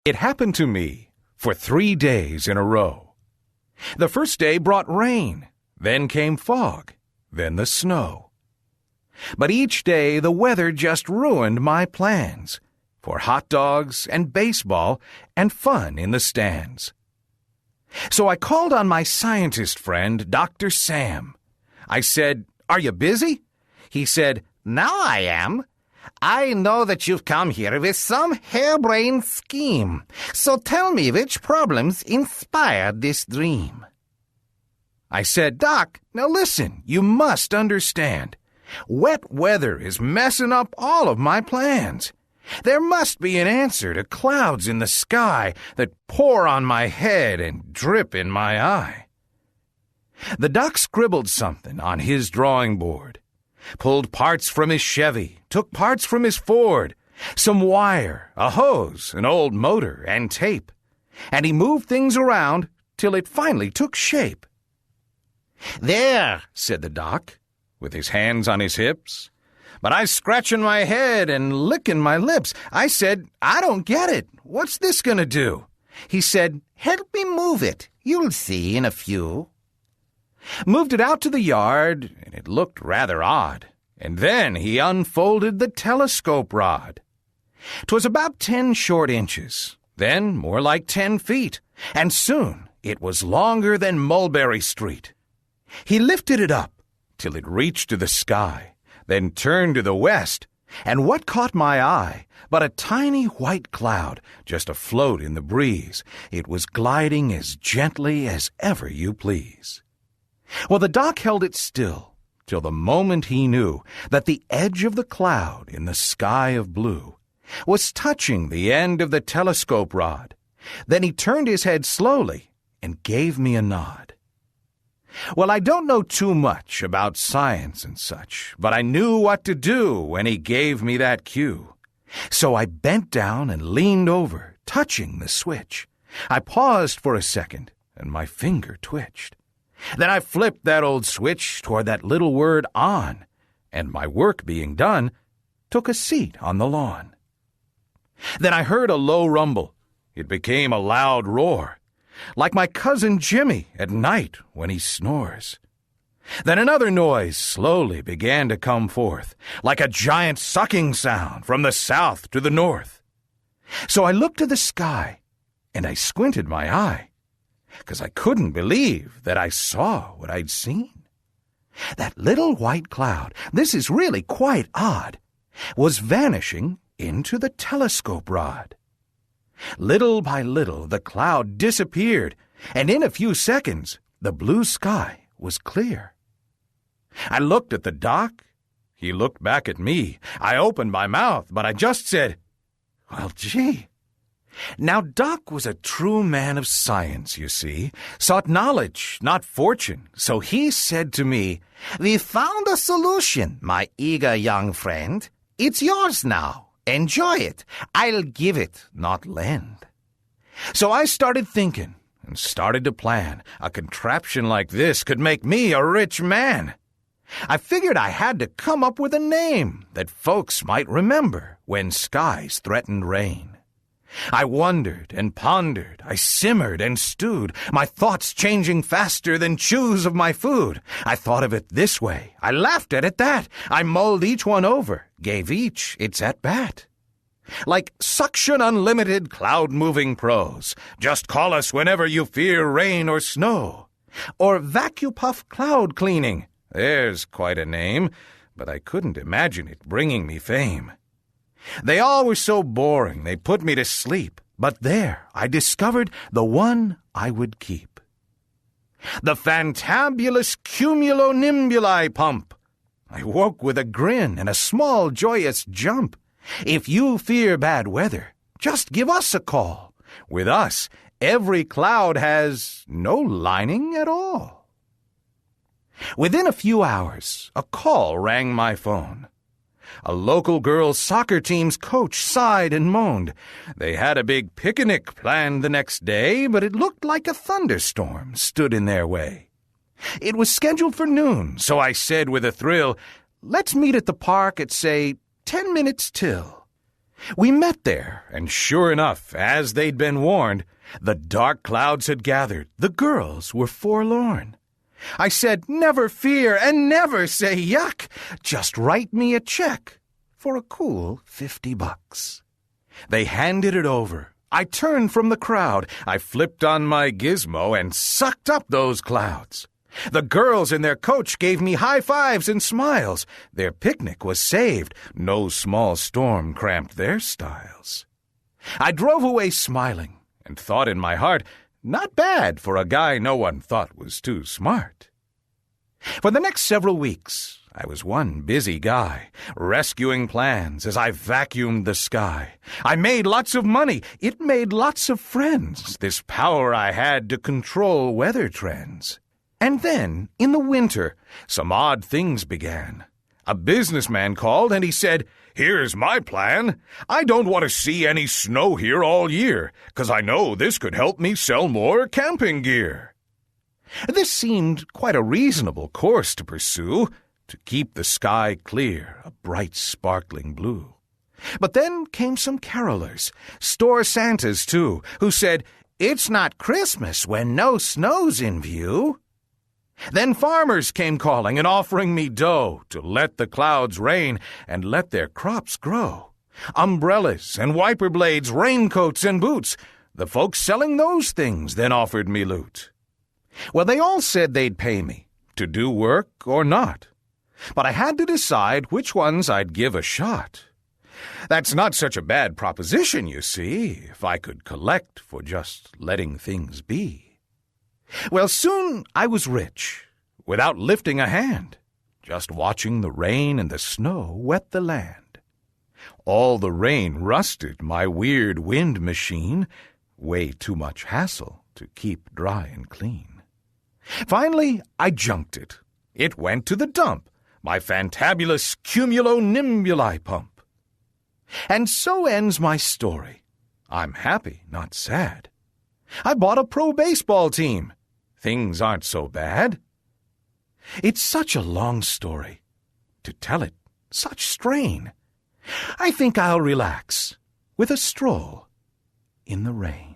It happened to me for 3 days in a row. The first day brought rain, then came fog, then the snow. But each day the weather just ruined my plans for hot dogs and baseball and fun in the stands. So I called on my scientist friend, Dr. Sam. I said, "Are you busy?" He said, "Now I am. I know that you've come here with some harebrained scheme, so tell me which problems inspired this dream." I said, "Doc, now listen, you must understand. Wet weather is messing up all of my plans. There must be an answer to clouds in the sky that pour on my head and drip in my eye." The doc scribbled something on his drawing board, pulled parts from his Chevy, took parts from his Ford, some wire, a hose, an old motor, and tape, and he moved things around till it finally took shape. "There," said the doc, with his hands on his hips. But I scratching my head and licking my lips. I said, "I don't get it. What's this gonna do?" He said, "Help me move it. You'll see in a few." Moved it out to the yard, and it looked rather odd. And then he unfolded the telescope rod. 'Twas about 10 short inches, then more like 10 feet, and soon it was longer than Mulberry Street. He lifted it up till it reached to the sky, then turned to the west, and what caught my eye but a tiny white cloud just afloat in the breeze. It was gliding as gently as ever you please. Well, the doc held it still till the moment he knew that the edge of the cloud in the sky of blue was touching the end of the telescope rod. Then he turned his head slowly and gave me a nod. Well, I don't know too much about science and such, but I knew what to do when he gave me that cue. So I bent down and leaned over, touching the switch. I paused for a second, and my finger twitched. Then I flipped that old switch toward that little word on, and my work being done, took a seat on the lawn. Then I heard a low rumble. It became a loud roar, like my cousin Jimmy at night when he snores. Then another noise slowly began to come forth, like a giant sucking sound from the south to the north. So I looked to the sky, and I squinted my eye, 'cause I couldn't believe that I saw what I'd seen. That little white cloud, this is really quite odd, was vanishing into the telescope rod. Little by little, the cloud disappeared, and in a few seconds, the blue sky was clear. I looked at the doc. He looked back at me. I opened my mouth, but I just said, "Well, gee." Now, Doc was a true man of science, you see, sought knowledge, not fortune. So he said to me, "We found a solution, my eager young friend. It's yours now. Enjoy it. I'll give it, not lend." So I started thinking and started to plan. A contraption like this could make me a rich man. I figured I had to come up with a name that folks might remember when skies threatened rain. I wondered and pondered, I simmered and stewed, my thoughts changing faster than chews of my food. I thought of it this way, I laughed at it that, I mulled each one over, gave each its at-bat. Like suction unlimited cloud-moving pros, just call us whenever you fear rain or snow. Or vacupuff cloud cleaning, there's quite a name, but I couldn't imagine it bringing me fame. They all were so boring they put me to sleep, but there I discovered the one I would keep. The Fantabulous Cumulo-Nimbuli pump. I woke with a grin and a small joyous jump. If you fear bad weather, just give us a call. With us, every cloud has no lining at all. Within a few hours, a call rang my phone. A local girls' soccer team's coach sighed and moaned. They had a big picnic planned the next day, but it looked like a thunderstorm stood in their way. It was scheduled for noon, so I said with a thrill, "Let's meet at the park at, say, 10 minutes till." We met there, and sure enough, as they'd been warned, the dark clouds had gathered. The girls were forlorn. I said, never fear and never say yuck. Just write me a check for a cool $50. They handed it over. I turned from the crowd. I flipped on my gizmo and sucked up those clouds. The girls in their coach gave me high fives and smiles. Their picnic was saved. No small storm cramped their styles. I drove away smiling and thought in my heart, not bad for a guy no one thought was too smart. For the next several weeks, I was one busy guy, rescuing plans as I vacuumed the sky. I made lots of money. It made lots of friends, this power I had to control weather trends. And then, in the winter, some odd things began. A businessman called and he said, "Here's my plan. I don't want to see any snow here all year, 'cause I know this could help me sell more camping gear." This seemed quite a reasonable course to pursue, to keep the sky clear, a bright sparkling blue. But then came some carolers, store Santas too, who said, "It's not Christmas when no snow's in view." Then farmers came calling and offering me dough to let the clouds rain and let their crops grow. Umbrellas and wiper blades, raincoats and boots. The folks selling those things then offered me loot. Well, they all said they'd pay me, to do work or not. But I had to decide which ones I'd give a shot. That's not such a bad proposition, you see, if I could collect for just letting things be. Well, soon I was rich, without lifting a hand, just watching the rain and the snow wet the land. All the rain rusted my weird wind machine, way too much hassle to keep dry and clean. Finally, I junked it. It went to the dump, my fantabulous Cumulo-Nimbuli pump. And so ends my story. I'm happy, not sad. I bought a pro baseball team. Things aren't so bad. It's such a long story. To tell it, such strain. I think I'll relax with a stroll in the rain.